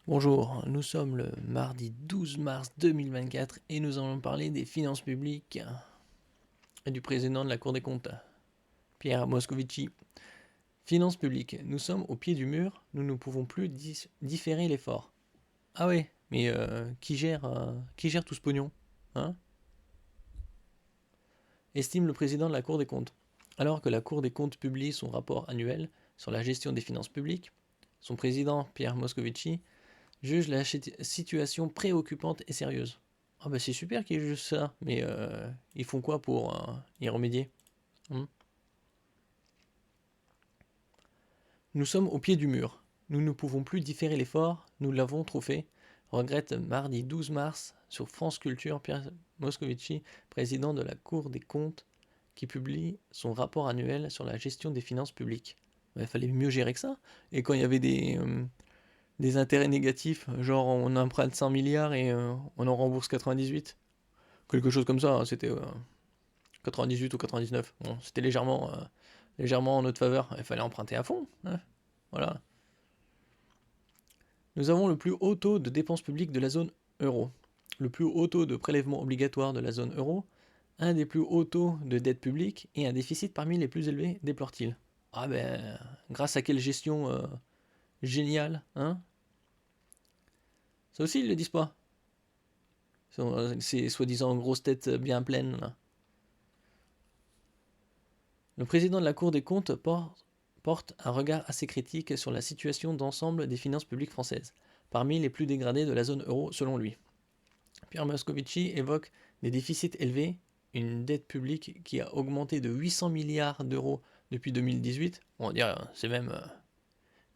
Bonjour, nous sommes le mardi 12 mars 2024 et nous allons parler des finances publiques et du président de la Cour des comptes, Pierre Moscovici. Finances publiques, nous sommes au pied du mur, nous ne pouvons plus différer l'effort. Ah ouais, mais qui gère tout ce pognon, hein? Estime le président de la Cour des comptes. Alors que la Cour des comptes publie son rapport annuel sur la gestion des finances publiques, son président, Pierre Moscovici, juge la situation préoccupante et sérieuse. Ah bah c'est super qu'ils jugent ça, mais ils font quoi pour y remédier? Hmm. Nous sommes au pied du mur. Nous ne pouvons plus différer l'effort, nous l'avons trop fait, regrette mardi 12 mars sur France Culture Pierre Moscovici, président de la Cour des comptes, qui publie son rapport annuel sur la gestion des finances publiques. Il fallait mieux gérer que ça. Et quand il y avait des intérêts négatifs, genre on emprunte 100 milliards et on en rembourse 98. Quelque chose comme ça, hein, c'était 98 ou 99. Bon, c'était légèrement en notre faveur. Il fallait emprunter à fond, hein. Voilà. Nous avons le plus haut taux de dépenses publiques de la zone euro, le plus haut taux de prélèvements obligatoires de la zone euro, un des plus hauts taux de dette publique et un déficit parmi les plus élevés, déplore-t-il. Ah ben, grâce à quelle gestion géniale, hein? Ça aussi, ils le disent pas. Ces soi-disant grosses têtes bien pleines, là. Le président de la Cour des comptes porte un regard assez critique sur la situation d'ensemble des finances publiques françaises, parmi les plus dégradées de la zone euro selon lui. Pierre Moscovici évoque des déficits élevés, une dette publique qui a augmenté de 800 milliards d'euros depuis 2018, on va dire c'est même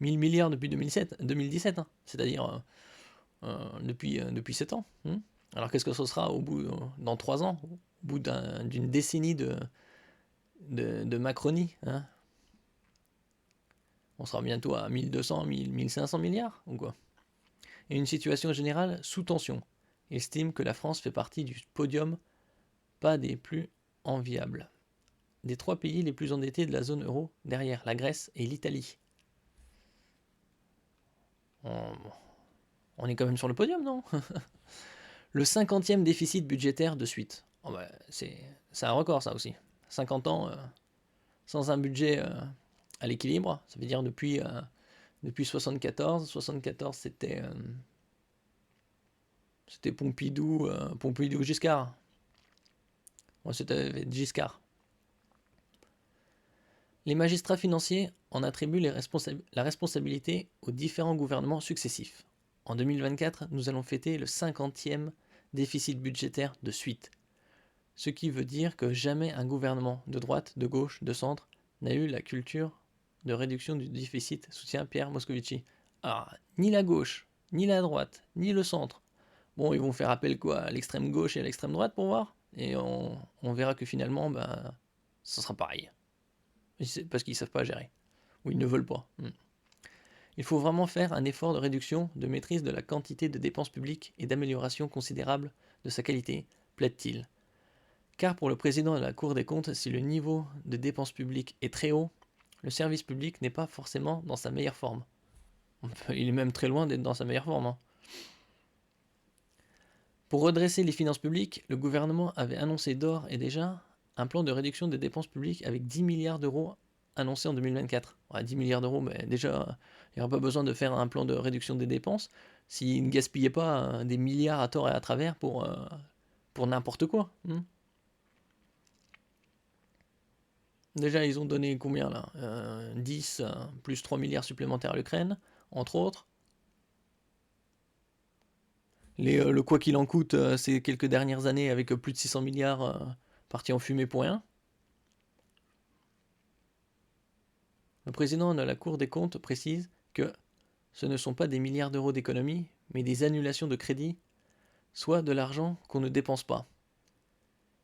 1000 milliards depuis 2017, hein, c'est-à-dire depuis 7 ans. Alors qu'est-ce que ce sera dans 3 ans, au bout d'une décennie de Macronie, hein? On sera bientôt à 1200, 1500 milliards ou quoi? Et une situation générale sous tension. Estime que la France fait partie du podium, pas des plus enviables. Des 3 pays les plus endettés de la zone euro, derrière la Grèce et l'Italie. On, on est quand même sur le podium, non? Le 50e déficit budgétaire de suite. Oh bah, c'est un record ça aussi. 50 ans sans un budget à l'équilibre, ça veut dire depuis 74. 74 c'était Pompidou Giscard. Ouais, c'était Giscard. Les magistrats financiers en attribuent la responsabilité aux différents gouvernements successifs. En 2024, nous allons fêter le 50e déficit budgétaire de suite. Ce qui veut dire que jamais un gouvernement de droite, de gauche, de centre n'a eu la culture de réduction du déficit, soutient Pierre Moscovici. Ah, ni la gauche, ni la droite, ni le centre. Bon, ils vont faire appel quoi à l'extrême gauche et à l'extrême droite pour voir, et on verra que finalement, ben, ça sera pareil. Parce qu'ils ne savent pas gérer, ou ils ne veulent pas. Il faut vraiment faire un effort de réduction, de maîtrise de la quantité de dépenses publiques et d'amélioration considérable de sa qualité, plaide-t-il. Car pour le président de la Cour des comptes, si le niveau de dépenses publiques est très haut, le service public n'est pas forcément dans sa meilleure forme. Il est même très loin d'être dans sa meilleure forme, hein. Pour redresser les finances publiques, le gouvernement avait annoncé d'ores et déjà un plan de réduction des dépenses publiques avec 10 milliards d'euros annoncé en 2024. Ouais, 10 milliards d'euros, mais déjà, il n'y aura pas besoin de faire un plan de réduction des dépenses s'ils ne gaspillaient pas des milliards à tort et à travers pour n'importe quoi. Déjà, ils ont donné combien là 10 plus 3 milliards supplémentaires à l'Ukraine, entre autres. Le quoi qu'il en coûte ces quelques dernières années avec plus de 600 milliards partis en fumée pour rien. Le président de la Cour des comptes précise que ce ne sont pas des milliards d'euros d'économies, mais des annulations de crédits, soit de l'argent qu'on ne dépense pas.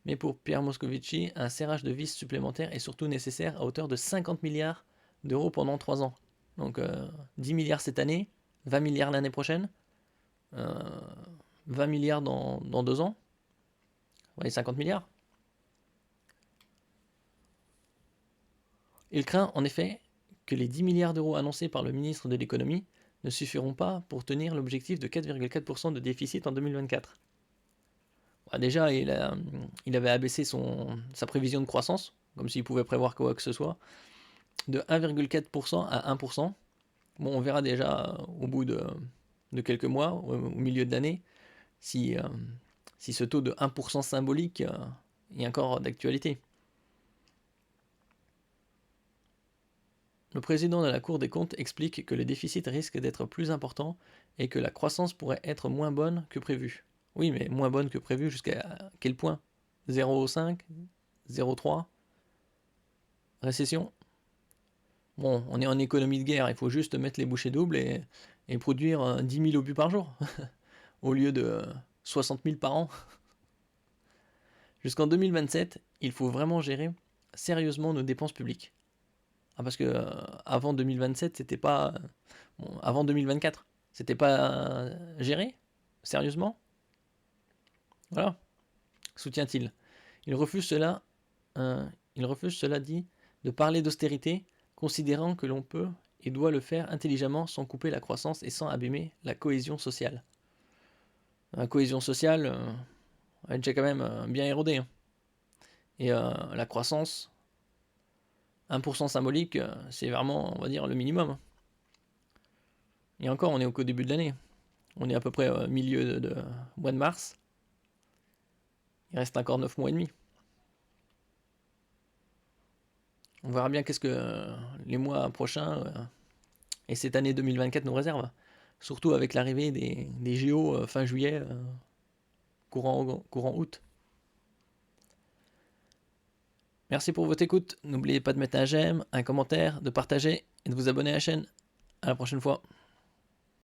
Mais pour Pierre Moscovici, un serrage de vis supplémentaire est surtout nécessaire à hauteur de 50 milliards d'euros pendant 3 ans. Donc 10 milliards cette année, 20 milliards l'année prochaine, 20 milliards dans 2 ans, ouais, 50 milliards. Il craint en effet que les 10 milliards d'euros annoncés par le ministre de l'économie ne suffiront pas pour tenir l'objectif de 4,4% de déficit en 2024. Déjà, il avait abaissé sa prévision de croissance, comme s'il pouvait prévoir quoi que ce soit, de 1,4% à 1%. Bon, on verra déjà au bout de quelques mois, au milieu de l'année, si ce taux de 1% symbolique est encore d'actualité. Le président de la Cour des comptes explique que le déficit risque d'être plus important et que la croissance pourrait être moins bonne que prévu. Oui, mais moins bonne que prévu jusqu'à quel point? 0,5? 0,3? Récession? Bon, on est en économie de guerre, il faut juste mettre les bouchées doubles et produire 10 000 obus par jour, au lieu de 60 000 par an. Jusqu'en 2027, il faut vraiment gérer sérieusement nos dépenses publiques. Parce que avant 2027, c'était pas... Bon, avant 2024, c'était pas géré sérieusement. Voilà, soutient-il. Il refuse cela dit, de parler d'austérité, considérant que l'on peut et doit le faire intelligemment sans couper la croissance et sans abîmer la cohésion sociale. La cohésion sociale, elle est déjà quand même bien érodée. Hein. Et la croissance, 1% symbolique, c'est vraiment, on va dire, le minimum. Et encore, on est au début de l'année. On est à peu près au milieu de mois de mars. Il reste encore 9 mois et demi. On verra bien qu'est-ce que les mois prochains et cette année 2024 nous réservent. Surtout avec l'arrivée des JO fin juillet, courant août. Merci pour votre écoute. N'oubliez pas de mettre un j'aime, un commentaire, de partager et de vous abonner à la chaîne. À la prochaine fois.